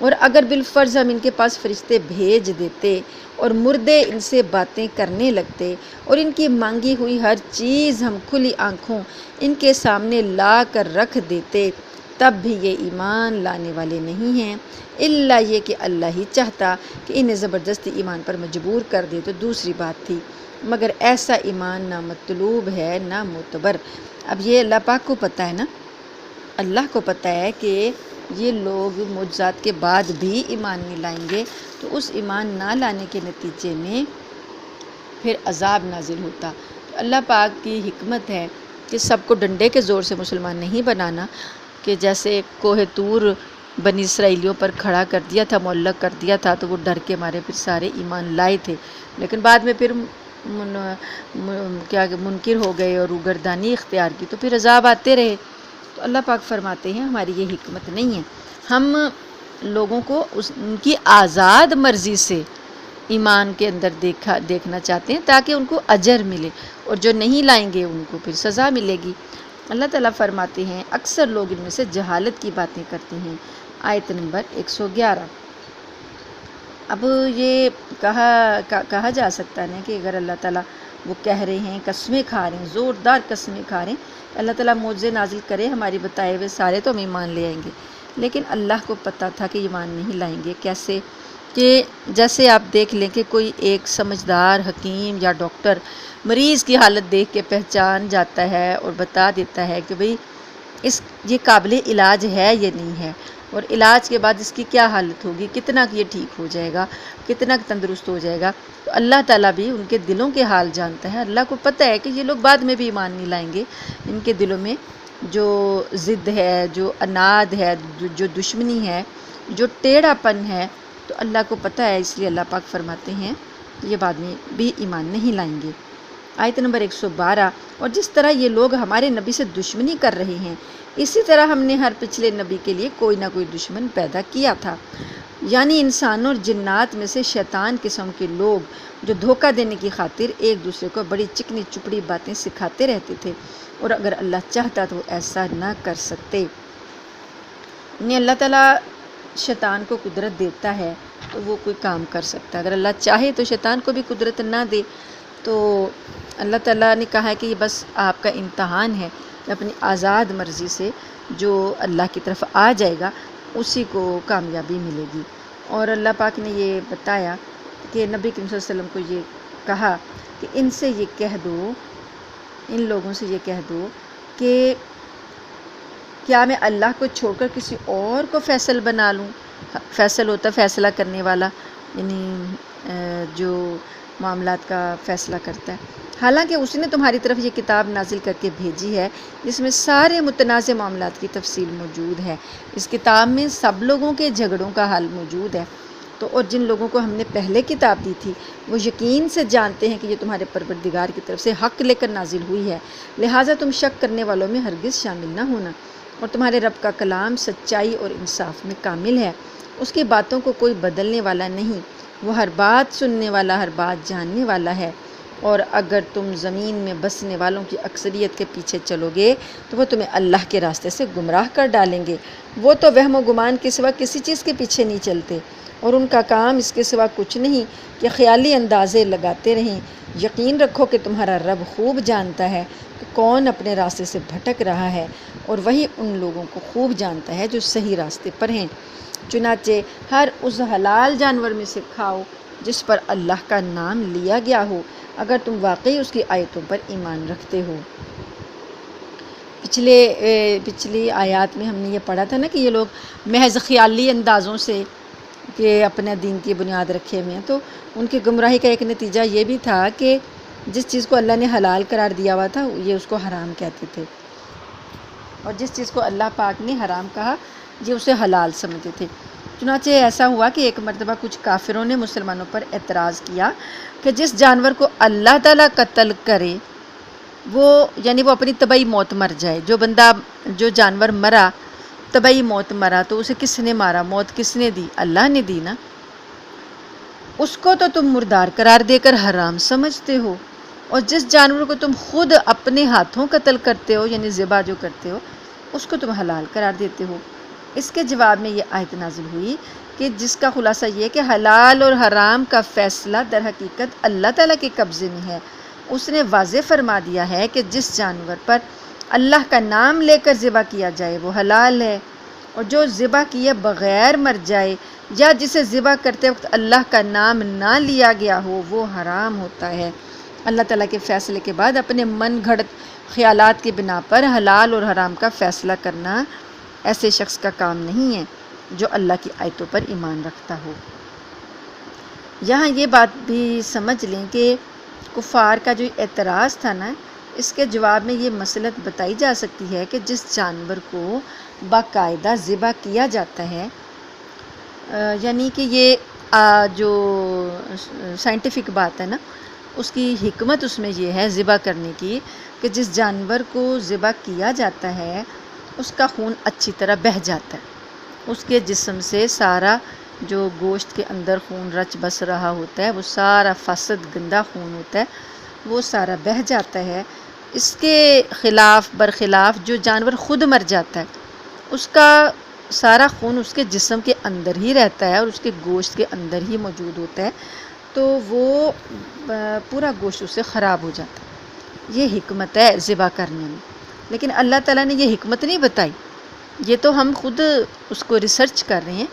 اور اگر بالفرض ہم ان کے پاس فرشتے بھیج دیتے اور مردے ان سے باتیں کرنے لگتے اور ان کی مانگی ہوئی ہر چیز ہم کھلی آنکھوں ان کے سامنے لا کر رکھ دیتے، تب بھی یہ ایمان لانے والے نہیں ہیں، الا یہ کہ اللہ ہی چاہتا کہ انہیں زبردستی ایمان پر مجبور کر دے تو دوسری بات تھی، مگر ایسا ایمان نہ مطلوب ہے نہ معتبر۔ اب یہ اللہ پاک کو پتہ ہے نا، اللہ کو پتہ ہے کہ یہ لوگ معجزات کے بعد بھی ایمان نہیں لائیں گے، تو اس ایمان نہ لانے کے نتیجے میں پھر عذاب نازل ہوتا۔ تو اللہ پاک کی حکمت ہے کہ سب کو ڈنڈے کے زور سے مسلمان نہیں بنانا، کہ جیسے کوہ طور بنی اسرائیلیوں پر کھڑا کر دیا تھا، معلق کر دیا تھا، تو وہ ڈر کے مارے پھر سارے ایمان لائے تھے، لیکن بعد میں پھر منکر ہو گئے اور روگردانی اختیار کی، تو پھر عذاب آتے رہے۔ تو اللہ پاک فرماتے ہیں ہماری یہ حکمت نہیں ہے، ہم لوگوں کو ان کی آزاد مرضی سے ایمان کے اندر دیکھنا چاہتے ہیں تاکہ ان کو اجر ملے، اور جو نہیں لائیں گے ان کو پھر سزا ملے گی۔ اللہ تعالیٰ فرماتے ہیں اکثر لوگ ان میں سے جہالت کی باتیں کرتے ہیں۔ آیت نمبر 111۔ اب یہ کہا جا سکتا ہے کہ اگر اللہ تعالیٰ وہ کہہ رہے ہیں، قسمیں کھا رہے ہیں، زوردار قسمیں کھا رہے ہیں، اللہ تعالیٰ معجزے نازل کرے ہماری بتائے ہوئے سارے تو ہم ایمان لے آئیں گے، لیکن اللہ کو پتہ تھا کہ ایمان نہیں لائیں گے۔ کیسے کہ جیسے آپ دیکھ لیں کہ کوئی ایک سمجھدار حکیم یا ڈاکٹر مریض کی حالت دیکھ کے پہچان جاتا ہے اور بتا دیتا ہے کہ بھئی یہ قابل علاج ہے یا نہیں ہے، اور علاج کے بعد اس کی کیا حالت ہوگی، کتنا یہ ٹھیک ہو جائے گا، کتنا تندرست ہو جائے گا۔ تو اللہ تعالیٰ بھی ان کے دلوں کے حال جانتا ہے۔ اللہ کو پتہ ہے کہ یہ لوگ بعد میں بھی ایمان نہیں لائیں گے، ان کے دلوں میں جو ضد ہے، جو اناد ہے، جو دشمنی ہے، جو ٹیڑھا پن ہے، تو اللہ کو پتہ ہے، اس لیے اللہ پاک فرماتے ہیں یہ بعد میں بھی ایمان نہیں لائیں گے۔ آیت نمبر 112۔ اور جس طرح یہ لوگ ہمارے نبی سے دشمنی کر رہے ہیں، اسی طرح ہم نے ہر پچھلے نبی کے لیے کوئی نہ کوئی دشمن پیدا کیا تھا، یعنی انسانوں اور جنات میں سے شیطان قسم کے لوگ جو دھوکہ دینے کی خاطر ایک دوسرے کو بڑی چکنی چپڑی باتیں سکھاتے رہتے تھے، اور اگر اللہ چاہتا تو وہ ایسا نہ کر سکتے۔ یعنی اللہ تعالیٰ شیطان کو قدرت دیتا ہے تو وہ کوئی کام کر سکتا ہے، اگر اللہ چاہے تو شیطان کو بھی قدرت نہ دے۔ تو اللہ تعالیٰ نے کہا ہے کہ یہ بس آپ کا امتحان ہے، کہ اپنی آزاد مرضی سے جو اللہ کی طرف آ جائے گا اسی کو کامیابی ملے گی۔ اور اللہ پاک نے یہ بتایا کہ نبی کریم صلی اللہ علیہ وسلم کو یہ کہا کہ ان سے یہ کہہ دو، ان لوگوں سے یہ کہہ دو کہ کیا میں اللہ کو چھوڑ کر کسی اور کو فیصل بنا لوں؟ فیصل ہوتا فیصلہ کرنے والا، یعنی جو معاملات کا فیصلہ کرتا ہے، حالانکہ اس نے تمہاری طرف یہ کتاب نازل کر کے بھیجی ہے جس میں سارے متنازع معاملات کی تفصیل موجود ہے۔ اس کتاب میں سب لوگوں کے جھگڑوں کا حل موجود ہے۔ تو اور جن لوگوں کو ہم نے پہلے کتاب دی تھی وہ یقین سے جانتے ہیں کہ یہ تمہارے پروردگار کی طرف سے حق لے کر نازل ہوئی ہے، لہٰذا تم شک کرنے والوں میں ہرگز شامل نہ ہونا، اور تمہارے رب کا کلام سچائی اور انصاف میں کامل ہے، اس کی باتوں کو کوئی بدلنے والا نہیں، وہ ہر بات سننے والا، ہر بات جاننے والا ہے۔ اور اگر تم زمین میں بسنے والوں کی اکثریت کے پیچھے چلو گے تو وہ تمہیں اللہ کے راستے سے گمراہ کر ڈالیں گے، وہ تو وہم و گمان کے سوا کسی چیز کے پیچھے نہیں چلتے، اور ان کا کام اس کے سوا کچھ نہیں کہ خیالی اندازے لگاتے رہیں۔ یقین رکھو کہ تمہارا رب خوب جانتا ہے کہ کون اپنے راستے سے بھٹک رہا ہے، اور وہی ان لوگوں کو خوب جانتا ہے جو صحیح راستے پر ہیں۔ چنانچہ ہر اس حلال جانور میں سے کھاؤ جس پر اللہ کا نام لیا گیا ہو، اگر تم واقعی اس کی آیتوں پر ایمان رکھتے ہو۔ پچھلی آیات میں ہم نے یہ پڑھا تھا نا کہ یہ لوگ محض خیالی اندازوں سے کہ اپنے دین کی بنیاد رکھے ہوئے ہیں، تو ان کی گمراہی کا ایک نتیجہ یہ بھی تھا کہ جس چیز کو اللہ نے حلال قرار دیا ہوا تھا یہ اس کو حرام کہتے تھے، اور جس چیز کو اللہ پاک نے حرام کہا یہ اسے حلال سمجھتے تھے۔ چنانچہ ایسا ہوا کہ ایک مرتبہ کچھ کافروں نے مسلمانوں پر اعتراض کیا کہ جس جانور کو اللہ تعالیٰ قتل کرے وہ یعنی وہ اپنی طبعی موت مر جائے، جو جانور مرا طبعی موت مرا تو اسے کس نے مارا، موت کس نے دی؟ اللہ نے دی نا، اس کو تو تم مردار قرار دے کر حرام سمجھتے ہو، اور جس جانور کو تم خود اپنے ہاتھوں قتل کرتے ہو یعنی ذبح جو کرتے ہو اس کو تم حلال قرار دیتے ہو۔ اس کے جواب میں یہ آیت نازل ہوئی کہ جس کا خلاصہ یہ کہ حلال اور حرام کا فیصلہ در حقیقت اللہ تعالیٰ کے قبضے میں ہے۔ اس نے واضح فرما دیا ہے کہ جس جانور پر اللہ کا نام لے کر ذبح کیا جائے وہ حلال ہے، اور جو ذبح کیے بغیر مر جائے یا جسے ذبح کرتے وقت اللہ کا نام نہ لیا گیا ہو وہ حرام ہوتا ہے۔ اللہ تعالیٰ کے فیصلے کے بعد اپنے من گھڑت خیالات کی بنا پر حلال اور حرام کا فیصلہ کرنا ایسے شخص کا کام نہیں ہے جو اللہ کی آیتوں پر ایمان رکھتا ہو۔ یہاں یہ بات بھی سمجھ لیں کہ کفار کا جو اعتراض تھا نا، اس کے جواب میں یہ مصلحت بتائی جا سکتی ہے کہ جس جانور کو باقاعدہ ذبح کیا جاتا ہے، یعنی کہ یہ جو سائنٹیفک بات ہے نا، اس کی حکمت اس میں یہ ہے ذبح کرنے کی کہ جس جانور کو ذبح کیا جاتا ہے اس کا خون اچھی طرح بہہ جاتا ہے، اس کے جسم سے سارا جو گوشت کے اندر خون رچ بس رہا ہوتا ہے وہ سارا فاسد گندا خون ہوتا ہے وہ سارا بہہ جاتا ہے۔ اس کے برخلاف جو جانور خود مر جاتا ہے اس کا سارا خون اس کے جسم کے اندر ہی رہتا ہے اور اس کے گوشت کے اندر ہی موجود ہوتا ہے، تو وہ پورا گوشت اس سے خراب ہو جاتا ہے۔ یہ حکمت ہے ذبح کرنے میں، لیکن اللہ تعالیٰ نے یہ حکمت نہیں بتائی، یہ تو ہم خود اس کو ریسرچ کر رہے ہیں۔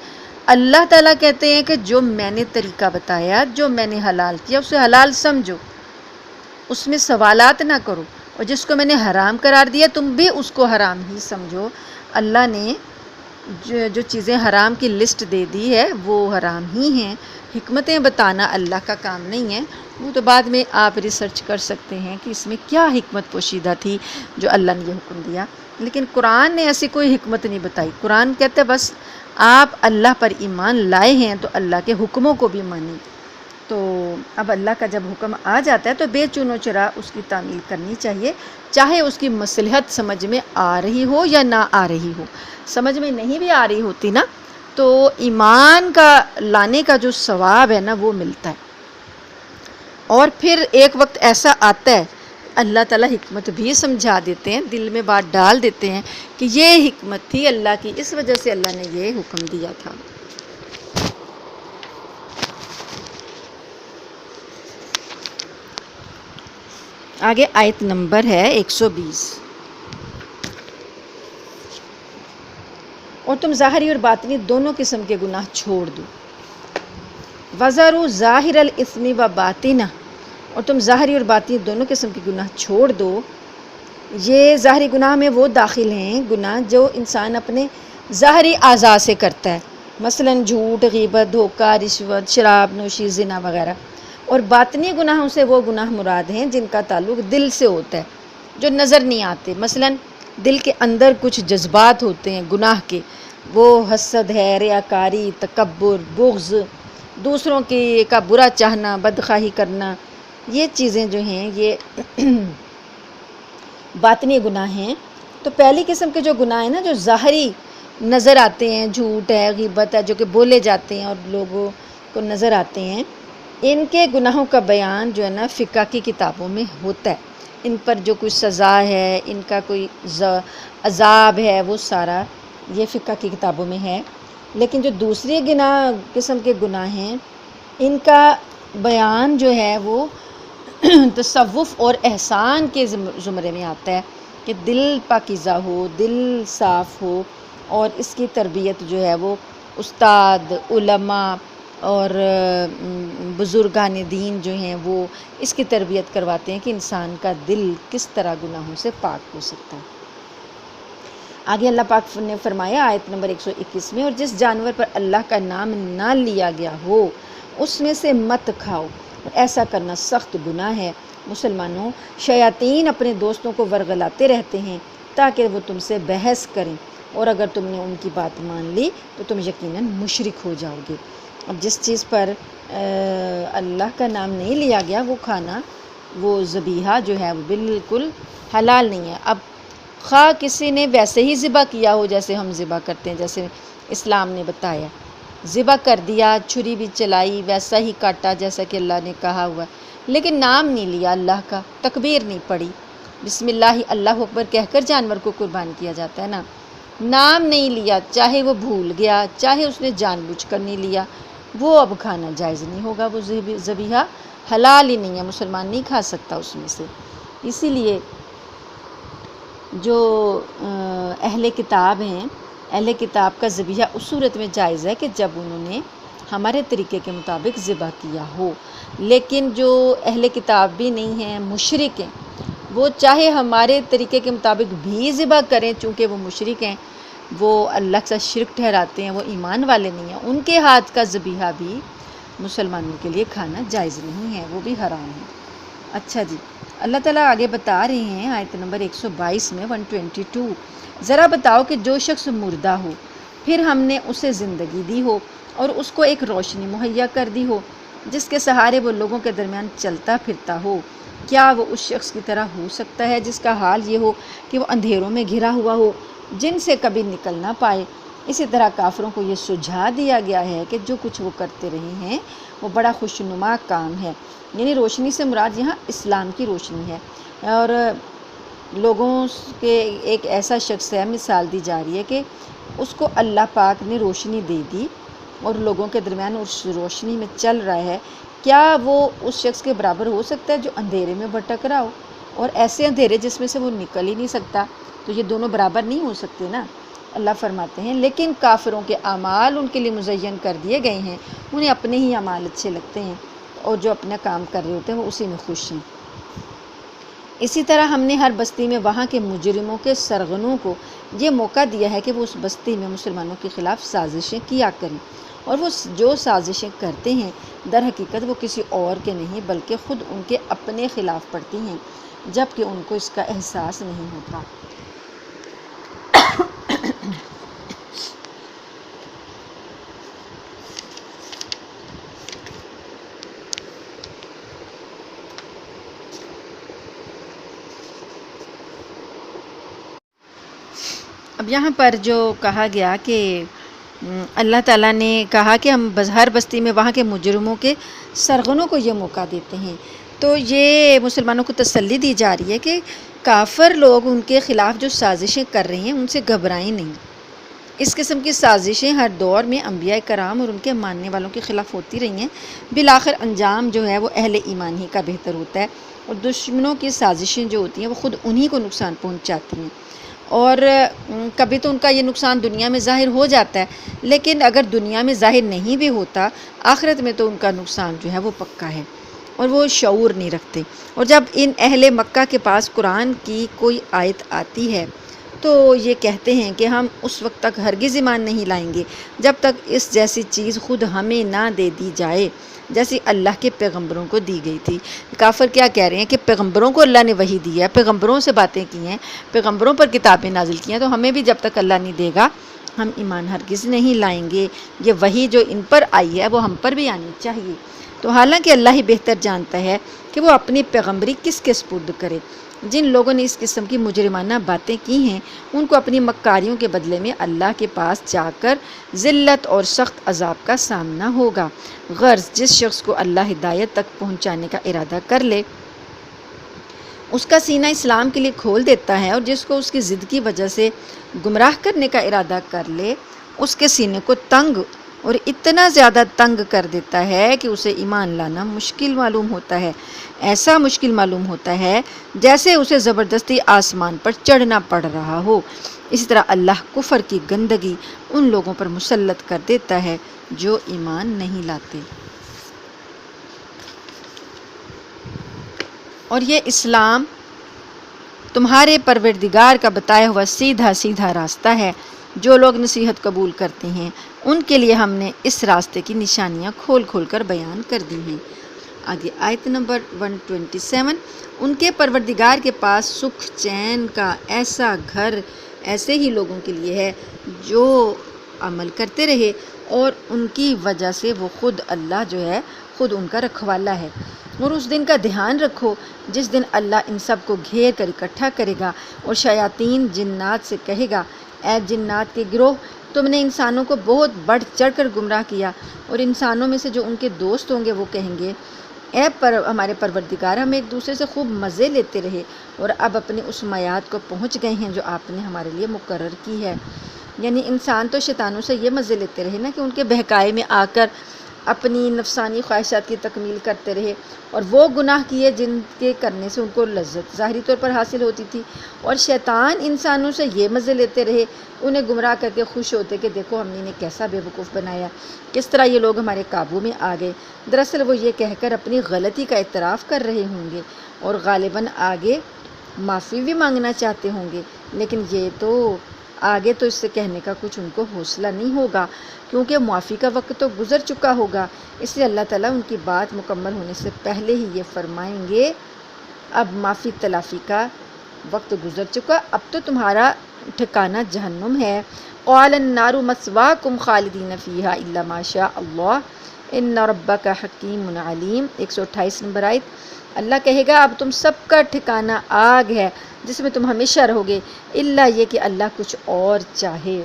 اللہ تعالیٰ کہتے ہیں کہ جو میں نے طریقہ بتایا، جو میں نے حلال کیا اسے حلال سمجھو، اس میں سوالات نہ کرو، اور جس کو میں نے حرام قرار دیا تم بھی اس کو حرام ہی سمجھو۔ اللہ نے جو چیزیں حرام کی لسٹ دے دی ہے وہ حرام ہی ہیں، حکمتیں بتانا اللہ کا کام نہیں ہے، وہ تو بعد میں آپ ریسرچ کر سکتے ہیں کہ اس میں کیا حکمت پوشیدہ تھی جو اللہ نے یہ حکم دیا، لیکن قرآن نے ایسی کوئی حکمت نہیں بتائی۔ قرآن کہتے بس آپ اللہ پر ایمان لائے ہیں تو اللہ کے حکموں کو بھی مانیں۔ تو اب اللہ کا جب حکم آ جاتا ہے تو بے چون و چرا اس کی تعمیل کرنی چاہیے، چاہے اس کی مصلحت سمجھ میں آ رہی ہو یا نہ آ رہی ہو۔ سمجھ میں نہیں بھی آ رہی ہوتی نا تو ایمان کا لانے کا جو ثواب ہے نا وہ ملتا ہے۔ اور پھر ایک وقت ایسا آتا ہے اللہ تعالیٰ حکمت بھی سمجھا دیتے ہیں، دل میں بات ڈال دیتے ہیں کہ یہ حکمت تھی اللہ کی، اس وجہ سے اللہ نے یہ حکم دیا تھا۔ آگے آیت نمبر ہے 120۔ اور تم ظاہری اور باطنی دونوں قسم کے گناہ چھوڑ دو۔ وَذَرُوا ظَاهِرَ الْإِثْمِ وَبَاطِنَهُ، اور تم ظاہری اور باطنی دونوں قسم کے گناہ چھوڑ دو۔ یہ ظاہری گناہ میں وہ داخل ہیں گناہ جو انسان اپنے ظاہری اعضاء سے کرتا ہے، مثلا جھوٹ، غیبت، دھوکہ، رشوت، شراب نوشی، زنا وغیرہ، اور باطنی گناہوں سے وہ گناہ مراد ہیں جن کا تعلق دل سے ہوتا ہے، جو نظر نہیں آتے، مثلا دل کے اندر کچھ جذبات ہوتے ہیں گناہ کے، وہ حسد ہے، ریاکاری، تکبر، بغض، دوسروں کا برا چاہنا، بدخواہی کرنا، یہ چیزیں جو ہیں یہ باطنی گناہ ہیں۔ تو پہلی قسم کے جو گناہ ہیں نا جو ظاہری نظر آتے ہیں، جھوٹ ہے، غیبت ہے، جو کہ بولے جاتے ہیں اور لوگوں کو نظر آتے ہیں، ان کے گناہوں کا بیان جو ہے نا فقہ کی کتابوں میں ہوتا ہے، ان پر جو کوئی سزا ہے، ان کا کوئی عذاب ہے، وہ سارا یہ فقہ کی کتابوں میں ہے۔ لیکن جو دوسری قسم کے گناہ ہیں ان کا بیان جو ہے وہ تصوف اور احسان کے زمرے میں آتا ہے کہ دل پاکیزہ ہو، دل صاف ہو، اور اس کی تربیت جو ہے وہ استاد، علماء اور بزرگان دین جو ہیں وہ اس کی تربیت کرواتے ہیں کہ انسان کا دل کس طرح گناہوں سے پاک ہو سکتا ہے۔ آگے اللہ پاک نے فرمایا آیت نمبر 121 میں، اور جس جانور پر اللہ کا نام نہ لیا گیا ہو اس میں سے مت کھاؤ، ایسا کرنا سخت گناہ ہے۔ مسلمانوں، شیاطین اپنے دوستوں کو ورغلاتے رہتے ہیں تاکہ وہ تم سے بحث کریں، اور اگر تم نے ان کی بات مان لی تو تم یقیناً مشرک ہو جاؤ گے۔ اب جس چیز پر اللہ کا نام نہیں لیا گیا وہ کھانا، وہ ذبیحہ جو ہے وہ بالکل حلال نہیں ہے۔ اب خواہ کسی نے ویسے ہی ذبح کیا ہو جیسے ہم ذبح کرتے ہیں، جیسے اسلام نے بتایا، ذبح کر دیا، چھری بھی چلائی، ویسا ہی کاٹا جیسا کہ اللہ نے کہا ہوا، لیکن نام نہیں لیا اللہ کا، تکبیر نہیں پڑی، بسم اللہ اللہ اکبر کہہ کر جانور کو قربان کیا جاتا ہے نا، نام نہیں لیا، چاہے وہ بھول گیا، چاہے اس نے جان بوجھ کر نہیں لیا، وہ اب کھانا جائز نہیں ہوگا، وہ ذبیحہ حلال ہی نہیں ہے، مسلمان نہیں کھا سکتا اس میں سے۔ اسی لیے جو اہل کتاب ہیں، اہل کتاب کا ذبیحہ اس صورت میں جائز ہے کہ جب انہوں نے ہمارے طریقے کے مطابق ذبح کیا ہو، لیکن جو اہل کتاب بھی نہیں ہیں، مشرک ہیں، وہ چاہے ہمارے طریقے کے مطابق بھی ذبح کریں، چونکہ وہ مشرک ہیں، وہ اللہ کے ساتھ شرک ٹھہراتے ہیں، وہ ایمان والے نہیں ہیں، ان کے ہاتھ کا ذبیحہ بھی مسلمانوں کے لیے کھانا جائز نہیں ہے، وہ بھی حرام ہے۔ اچھا جی، اللہ تعالیٰ آگے بتا رہے ہیں آیت نمبر 122 میں 122، ذرا بتاؤ کہ جو شخص مردہ ہو پھر ہم نے اسے زندگی دی ہو اور اس کو ایک روشنی مہیا کر دی ہو جس کے سہارے وہ لوگوں کے درمیان چلتا پھرتا ہو، کیا وہ اس شخص کی طرح ہو سکتا ہے جس کا حال یہ ہو کہ وہ اندھیروں میں گھرا ہوا ہو جن سے کبھی نکل نہ پائے؟ اسی طرح کافروں کو یہ سجھا دیا گیا ہے کہ جو کچھ وہ کرتے رہے ہیں وہ بڑا خوشنما کام ہے۔ یعنی روشنی سے مراد یہاں اسلام کی روشنی ہے، اور لوگوں کے ایک ایسا شخص ہے، مثال دی جا رہی ہے کہ اس کو اللہ پاک نے روشنی دے دی اور لوگوں کے درمیان اس روشنی میں چل رہا ہے، کیا وہ اس شخص کے برابر ہو سکتا ہے جو اندھیرے میں بھٹک رہا ہو، اور ایسے اندھیرے جس میں سے وہ نکل ہی نہیں سکتا؟ تو یہ دونوں برابر نہیں ہو سکتے نا۔ اللہ فرماتے ہیں لیکن کافروں کے اعمال ان کے لیے مزین کر دیے گئے ہیں، انہیں اپنے ہی اعمال اچھے لگتے ہیں اور جو اپنا کام کر رہے ہوتے ہیں وہ اسی میں خوش ہیں۔ اسی طرح ہم نے ہر بستی میں وہاں کے مجرموں کے سرغنوں کو یہ موقع دیا ہے کہ وہ اس بستی میں مسلمانوں کے خلاف سازشیں کیا کریں، اور وہ جو سازشیں کرتے ہیں در حقیقت وہ کسی اور کے نہیں بلکہ خود ان کے اپنے خلاف پڑتی ہیں، جبکہ ان کو اس کا احساس نہیں ہوتا۔ اب یہاں پر جو کہا گیا کہ اللہ تعالیٰ نے کہا کہ ہم ہر بستی میں وہاں کے مجرموں کے سرغنوں کو یہ موقع دیتے ہیں، تو یہ مسلمانوں کو تسلی دی جا رہی ہے کہ کافر لوگ ان کے خلاف جو سازشیں کر رہے ہیں ان سے گھبرائیں نہیں۔ اس قسم کی سازشیں ہر دور میں انبیاء کرام اور ان کے ماننے والوں کے خلاف ہوتی رہی ہیں، بالآخر انجام جو ہے وہ اہل ایمان ہی کا بہتر ہوتا ہے، اور دشمنوں کی سازشیں جو ہوتی ہیں وہ خود انہی کو نقصان پہنچاتی ہیں، اور کبھی تو ان کا یہ نقصان دنیا میں ظاہر ہو جاتا ہے، لیکن اگر دنیا میں ظاہر نہیں بھی ہوتا، آخرت میں تو ان کا نقصان جو ہے وہ پکا ہے، اور وہ شعور نہیں رکھتے۔ اور جب ان اہل مکہ کے پاس قرآن کی کوئی آیت آتی ہے تو یہ کہتے ہیں کہ ہم اس وقت تک ہرگز ایمان نہیں لائیں گے جب تک اس جیسی چیز خود ہمیں نہ دے دی جائے جیسی اللہ کے پیغمبروں کو دی گئی تھی۔ کافر کیا کہہ رہے ہیں کہ پیغمبروں کو اللہ نے وحی دی ہے، پیغمبروں سے باتیں کی ہیں، پیغمبروں پر کتابیں نازل کی ہیں، تو ہمیں بھی جب تک اللہ نہیں دے گا ہم ایمان ہرگز نہیں لائیں گے، یہ وحی جو ان پر آئی ہے وہ ہم پر بھی آنی چاہیے۔ تو حالانکہ اللہ ہی بہتر جانتا ہے کہ وہ اپنی پیغمبری کس کے سپرد کرے۔ جن لوگوں نے اس قسم کی مجرمانہ باتیں کی ہیں ان کو اپنی مکاریوں کے بدلے میں اللہ کے پاس جا کر ذلت اور سخت عذاب کا سامنا ہوگا۔ غرض جس شخص کو اللہ ہدایت تک پہنچانے کا ارادہ کر لے اس کا سینہ اسلام کے لیے کھول دیتا ہے، اور جس کو اس کی ضد کی وجہ سے گمراہ کرنے کا ارادہ کر لے اس کے سینے کو تنگ اور اتنا زیادہ تنگ کر دیتا ہے کہ اسے ایمان لانا مشکل معلوم ہوتا ہے، ایسا مشکل معلوم ہوتا ہے جیسے اسے زبردستی آسمان پر چڑھنا پڑ رہا ہو۔ اسی طرح اللہ کفر کی گندگی ان لوگوں پر مسلط کر دیتا ہے جو ایمان نہیں لاتے۔ اور یہ اسلام تمہارے پروردگار کا بتایا ہوا سیدھا سیدھا راستہ ہے، جو لوگ نصیحت قبول کرتے ہیں ان کے لیے ہم نے اس راستے کی نشانیاں کھول کھول کر بیان کر دی ہیں۔ آگے آیت نمبر 127، ان کے پروردگار کے پاس سکھ چین کا ایسا گھر ایسے ہی لوگوں کے لیے ہے جو عمل کرتے رہے اور ان کی وجہ سے وہ خود اللہ جو ہے خود ان کا رکھوالا ہے۔ اور اس دن کا دھیان رکھو جس دن اللہ ان سب کو گھیر کر اکٹھا کرے گا اور شیاطین جنات سے کہے گا، اے جنات کے گروہ، تم نے انسانوں کو بہت بڑھ چڑھ کر گمراہ کیا، اور انسانوں میں سے جو ان کے دوست ہوں گے وہ کہیں گے ہمارے پروردگار، ہم ایک دوسرے سے خوب مزے لیتے رہے اور اب اپنی اس میعاد کو پہنچ گئے ہیں جو آپ نے ہمارے لیے مقرر کی ہے۔ یعنی انسان تو شیطانوں سے یہ مزے لیتے رہے نا کہ ان کے بہکائے میں آ کر اپنی نفسانی خواہشات کی تکمیل کرتے رہے، اور وہ گناہ کیے جن کے کرنے سے ان کو لذت ظاہری طور پر حاصل ہوتی تھی، اور شیطان انسانوں سے یہ مزے لیتے رہے، انہیں گمراہ کر کے خوش ہوتے کہ دیکھو ہم نے انہیں کیسا بے وقوف بنایا، کس طرح یہ لوگ ہمارے قابو میں آ گئے۔ دراصل وہ یہ کہہ کر اپنی غلطی کا اعتراف کر رہے ہوں گے اور غالباً آگے معافی بھی مانگنا چاہتے ہوں گے، لیکن یہ تو آگے تو اس سے کہنے کا کچھ ان کو حوصلہ نہیں ہوگا، کیونکہ معافی کا وقت تو گزر چکا ہوگا۔ اس لیے اللہ تعالیٰ ان کی بات مکمل ہونے سے پہلے ہی یہ فرمائیں گے، اب معافی تلافی کا وقت گزر چکا، اب تو تمہارا ٹھکانہ جہنم ہے۔ قال النار مثواکم خالدین فیہا الا ما شاء اللہ ان ربک حکیم علیم۔ 128 نمبر آیت۔ اللہ کہے گا اب تم سب کا ٹھکانہ آگ ہے جس میں تم ہمیشہ رہو گے، الا یہ کہ اللہ کچھ اور چاہے،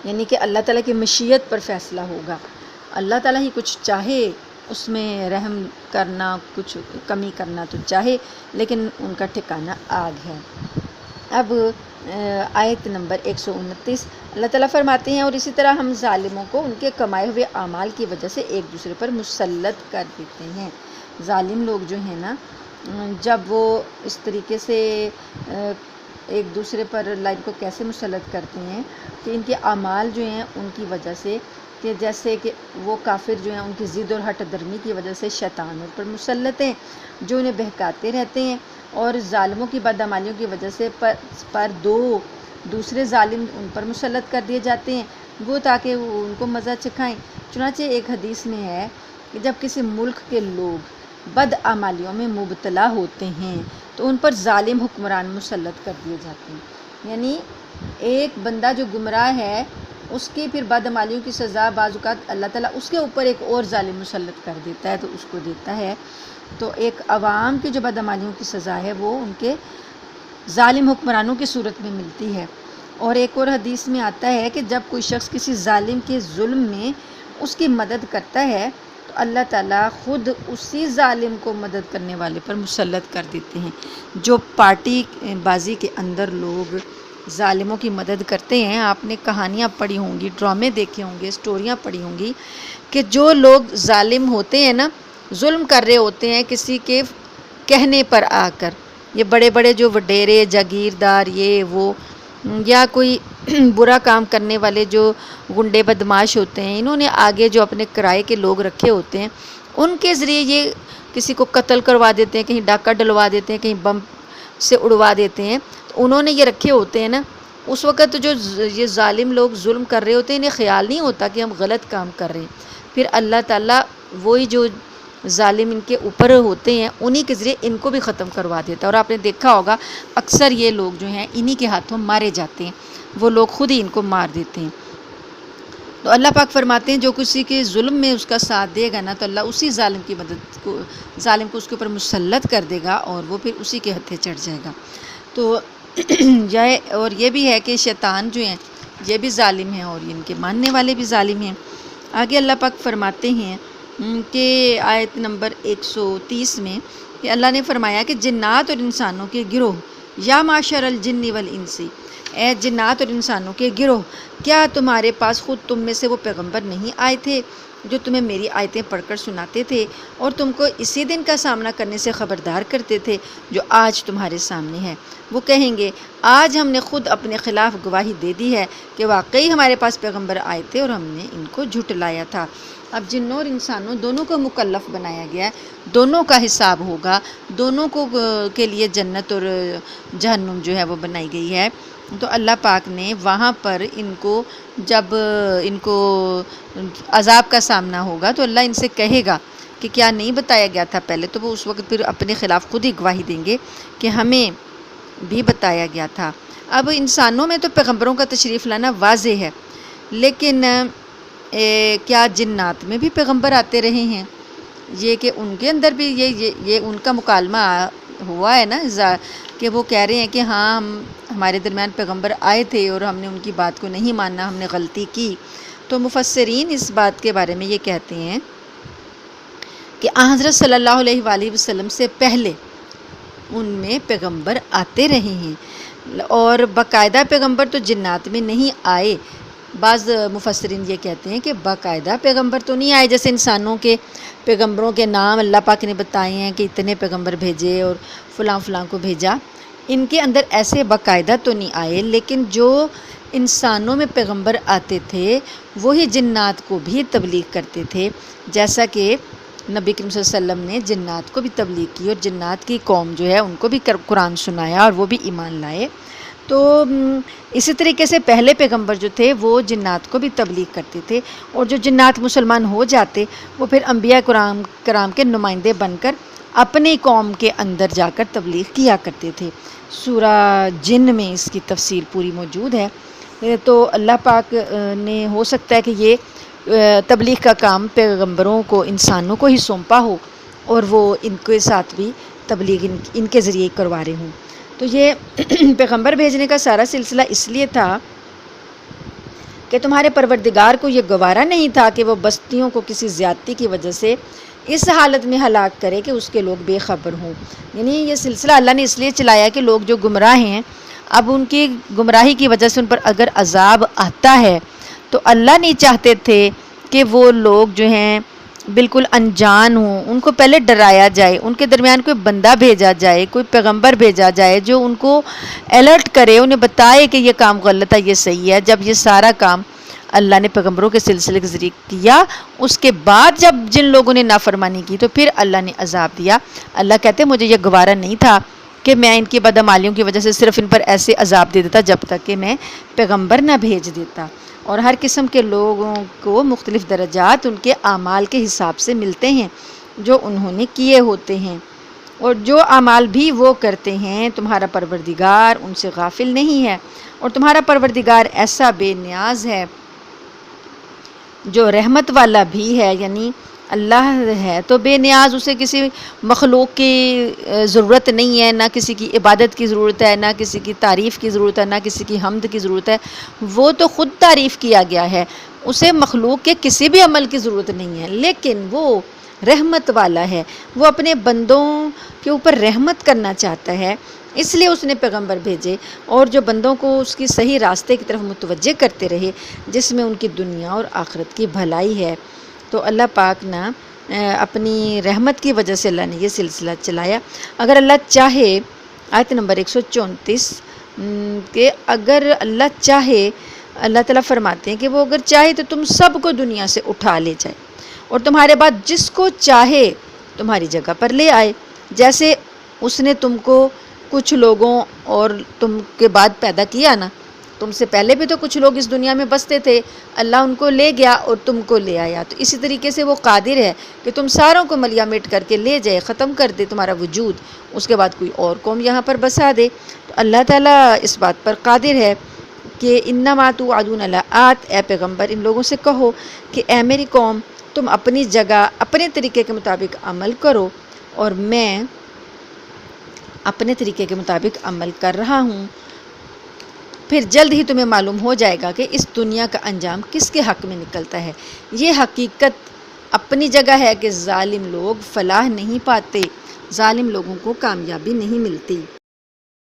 یعنی کہ اللہ تعالیٰ کی مشیت پر فیصلہ ہوگا۔ اللہ تعالیٰ ہی کچھ چاہے، اس میں رحم کرنا، کچھ کمی کرنا تو چاہے، لیکن ان کا ٹھکانہ آگ ہے۔ اب آیت نمبر 129، اللہ تعالیٰ فرماتے ہیں اور اسی طرح ہم ظالموں کو ان کے کمائے ہوئے اعمال کی وجہ سے ایک دوسرے پر مسلط کر دیتے ہیں۔ ظالم لوگ جو ہیں نا، جب وہ اس طریقے سے ایک دوسرے پر لائن کو کیسے مسلط کرتے ہیں کہ ان کے اعمال جو ہیں ان کی وجہ سے، کہ جیسے کہ وہ کافر جو ہیں ان کی ضد اور ہٹ درمی کی وجہ سے شیطان پر مسلط ہیں جو انہیں بہکاتے رہتے ہیں، اور ظالموں کی بدعمالیوں کی وجہ سے پر دو دوسرے ظالم ان پر مسلط کر دیے جاتے ہیں، وہ تاکہ وہ ان کو مزہ چکھائیں۔ چنانچہ ایک حدیث میں ہے کہ جب کسی ملک کے لوگ بدعمالیوں میں مبتلا ہوتے ہیں تو ان پر ظالم حکمران مسلط کر دیے جاتے ہیں۔ یعنی ایک بندہ جو گمراہ ہے اس کی پھر بدعمالیوں کی سزا بعض اوقات اللہ تعالیٰ اس کے اوپر ایک اور ظالم مسلط کر دیتا ہے تو اس کو دیتا ہے۔ تو ایک عوام کی جو بدعمالیوں کی سزا ہے وہ ان کے ظالم حکمرانوں کی صورت میں ملتی ہے۔ اور ایک اور حدیث میں آتا ہے کہ جب کوئی شخص کسی ظالم کے ظلم میں اس کی مدد کرتا ہے تو اللہ تعالیٰ خود اسی ظالم کو مدد کرنے والے پر مسلط کر دیتے ہیں۔ جو پارٹی بازی کے اندر لوگ ظالموں کی مدد کرتے ہیں، آپ نے کہانیاں پڑھی ہوں گی، ڈرامے دیکھے ہوں گے، سٹوریاں پڑھی ہوں گی کہ جو لوگ ظالم ہوتے ہیں نا، ظلم کر رہے ہوتے ہیں کسی کے کہنے پر آ کر، یہ بڑے بڑے جو وڈیرے جاگیردار یہ وہ، یا کوئی برا کام کرنے والے جو گنڈے بدماش ہوتے ہیں، انہوں نے آگے جو اپنے کرائے کے لوگ رکھے ہوتے ہیں ان کے ذریعے یہ کسی کو قتل کروا دیتے ہیں، کہیں ڈاکہ ڈلوا دیتے ہیں، کہیں بم سے اڑوا دیتے ہیں، تو انہوں نے یہ رکھے ہوتے ہیں نا، اس وقت جو یہ ظالم لوگ ظلم کر رہے ہوتے ہیں انہیں خیال نہیں ہوتا کہ ہم غلط کام کر رہے ہیں، پھر اللہ تعالیٰ وہی جو ظالم ان کے اوپر ہوتے ہیں انہی کے ذریعے ان کو بھی ختم کروا دیتا ہے۔ اور آپ نے دیکھا ہوگا اکثر یہ لوگ جو ہیں انہی کے ہاتھوں مارے جاتے ہیں، وہ لوگ خود ہی ان کو مار دیتے ہیں۔ تو اللہ پاک فرماتے ہیں جو کسی کے ظلم میں اس کا ساتھ دے گا نا تو اللہ اسی ظالم کی مدد کو، ظالم کو اس کے اوپر مسلط کر دے گا اور وہ پھر اسی کے ہتھے چڑھ جائے گا۔ تو اور یہ بھی ہے کہ شیطان جو ہیں یہ بھی ظالم ہیں اور ان کے ماننے والے بھی ظالم ہیں۔ آگے اللہ پاک فرماتے ہیں کہ آیت نمبر 130 میں کہ اللہ نے فرمایا کہ جنات اور انسانوں کے گروہ، یا معشر الجن والانس، اے جنات اور انسانوں کے گروہ، کیا تمہارے پاس خود تم میں سے وہ پیغمبر نہیں آئے تھے جو تمہیں میری آیتیں پڑھ کر سناتے تھے اور تم کو اسی دن کا سامنا کرنے سے خبردار کرتے تھے جو آج تمہارے سامنے ہے؟ وہ کہیں گے آج ہم نے خود اپنے خلاف گواہی دے دی ہے کہ واقعی ہمارے پاس پیغمبر آئے تھے اور ہم نے ان کو جھٹلایا تھا۔ اب جنوں اور انسانوں دونوں کو مکلف بنایا گیا ہے، دونوں کا حساب ہوگا، دونوں کو کے لیے جنت اور جہنم جو ہے وہ بنائی گئی ہے۔ تو اللہ پاک نے وہاں پر ان کو جب ان کو عذاب کا سامنا ہوگا تو اللہ ان سے کہے گا کہ کیا نہیں بتایا گیا تھا پہلے، تو وہ اس وقت پھر اپنے خلاف خود ہی گواہی دیں گے کہ ہمیں بھی بتایا گیا تھا۔ اب انسانوں میں تو پیغمبروں کا تشریف لانا واضح ہے، لیکن کیا جنات میں بھی پیغمبر آتے رہے ہیں؟ یہ کہ ان کے اندر بھی یہ ان کا مکالمہ ہوا ہے نا، کہ وہ کہہ رہے ہیں کہ ہاں ہمارے درمیان پیغمبر آئے تھے اور ہم نے ان کی بات کو نہیں مانا، ہم نے غلطی کی۔ تو مفسرین اس بات کے بارے میں یہ کہتے ہیں کہ حضرت صلی اللہ علیہ وآلہ وسلم سے پہلے ان میں پیغمبر آتے رہے ہیں، اور باقاعدہ پیغمبر تو جنات میں نہیں آئے۔ بعض مفسرین یہ کہتے ہیں کہ باقاعدہ پیغمبر تو نہیں آئے، جیسے انسانوں کے پیغمبروں کے نام اللہ پاک نے بتائے ہیں کہ اتنے پیغمبر بھیجے اور فلاں فلاں کو بھیجا، ان کے اندر ایسے باقاعدہ تو نہیں آئے، لیکن جو انسانوں میں پیغمبر آتے تھے وہی جنات کو بھی تبلیغ کرتے تھے، جیسا کہ نبی کریم صلی اللہ علیہ وسلم نے جنات کو بھی تبلیغ کی، اور جنات کی قوم جو ہے ان کو بھی قرآن سنایا اور وہ بھی ایمان لائے۔ تو اسی طریقے سے پہلے پیغمبر جو تھے وہ جنات کو بھی تبلیغ کرتے تھے، اور جو جنات مسلمان ہو جاتے وہ پھر انبیاء کرام کے نمائندے بن کر اپنی قوم کے اندر جا کر تبلیغ کیا کرتے تھے۔ سورہ جن میں اس کی تفصیل پوری موجود ہے۔ تو اللہ پاک نے ہو سکتا ہے کہ یہ تبلیغ کا کام پیغمبروں کو، انسانوں کو ہی سونپا ہو، اور وہ ان کے ساتھ بھی تبلیغ ان کے ذریعے کروا رہے ہوں۔ تو یہ پیغمبر بھیجنے کا سارا سلسلہ اس لیے تھا کہ تمہارے پروردگار کو یہ گوارا نہیں تھا کہ وہ بستیوں کو کسی زیادتی کی وجہ سے اس حالت میں ہلاک کرے کہ اس کے لوگ بے خبر ہوں۔ یعنی یہ سلسلہ اللہ نے اس لیے چلایا کہ لوگ جو گمراہ ہیں، اب ان کی گمراہی کی وجہ سے ان پر اگر عذاب آتا ہے تو اللہ نہیں چاہتے تھے کہ وہ لوگ جو ہیں بالکل انجان ہوں، ان کو پہلے ڈرایا جائے، ان کے درمیان کوئی بندہ بھیجا جائے، کوئی پیغمبر بھیجا جائے جو ان کو الرٹ کرے، انہیں بتائے کہ یہ کام غلط ہے، یہ صحیح ہے۔ جب یہ سارا کام اللہ نے پیغمبروں کے سلسلے کے ذریعے کیا، اس کے بعد جب جن لوگوں نے نافرمانی کی تو پھر اللہ نے عذاب دیا۔ اللہ کہتے مجھے یہ گوارا نہیں تھا کہ میں ان کی بدعمالیوں کی وجہ سے صرف ان پر ایسے عذاب دے دیتا جب تک کہ میں پیغمبر نہ بھیج دیتا۔ اور ہر قسم کے لوگوں کو مختلف درجات ان کے اعمال کے حساب سے ملتے ہیں جو انہوں نے کیے ہوتے ہیں، اور جو اعمال بھی وہ کرتے ہیں تمہارا پروردگار ان سے غافل نہیں ہے، اور تمہارا پروردگار ایسا بے نیاز ہے جو رحمت والا بھی ہے۔ یعنی اللہ ہے تو بے نیاز، اسے کسی مخلوق کی ضرورت نہیں ہے، نہ کسی کی عبادت کی ضرورت ہے، نہ کسی کی تعریف کی ضرورت ہے، نہ کسی کی حمد کی ضرورت ہے۔ وہ تو خود تعریف کیا گیا ہے، اسے مخلوق کے کسی بھی عمل کی ضرورت نہیں ہے، لیکن وہ رحمت والا ہے، وہ اپنے بندوں کے اوپر رحمت کرنا چاہتا ہے، اس لیے اس نے پیغمبر بھیجے، اور جو بندوں کو اس کی صحیح راستے کی طرف متوجہ کرتے رہے جس میں ان کی دنیا اور آخرت کی بھلائی ہے۔ تو اللہ پاک نا اپنی رحمت کی وجہ سے اللہ نے یہ سلسلہ چلایا۔ اگر اللہ چاہے، آیت نمبر 134 کہ اگر اللہ چاہے، اللہ تعالیٰ فرماتے ہیں کہ وہ اگر چاہے تو تم سب کو دنیا سے اٹھا لے جائے، اور تمہارے بعد جس کو چاہے تمہاری جگہ پر لے آئے، جیسے اس نے تم کو کچھ لوگوں اور تم کے بعد پیدا کیا نا، تم سے پہلے بھی تو کچھ لوگ اس دنیا میں بستے تھے، اللہ ان کو لے گیا اور تم کو لے آیا، تو اسی طریقے سے وہ قادر ہے کہ تم ساروں کو ملیا میٹ کر کے لے جائے، ختم کر دے تمہارا وجود، اس کے بعد کوئی اور قوم یہاں پر بسا دے۔ تو اللہ تعالیٰ اس بات پر قادر ہے کہ انما توعدون لآت، اے پیغمبر ان لوگوں سے کہو کہ اے میری قوم تم اپنی جگہ اپنے طریقے کے مطابق عمل کرو، اور میں اپنے طریقے کے مطابق عمل کر رہا ہوں، پھر جلد ہی تمہیں معلوم ہو جائے گا کہ اس دنیا کا انجام کس کے حق میں نکلتا ہے۔ یہ حقیقت اپنی جگہ ہے کہ ظالم لوگ فلاح نہیں پاتے، ظالم لوگوں کو کامیابی نہیں ملتی۔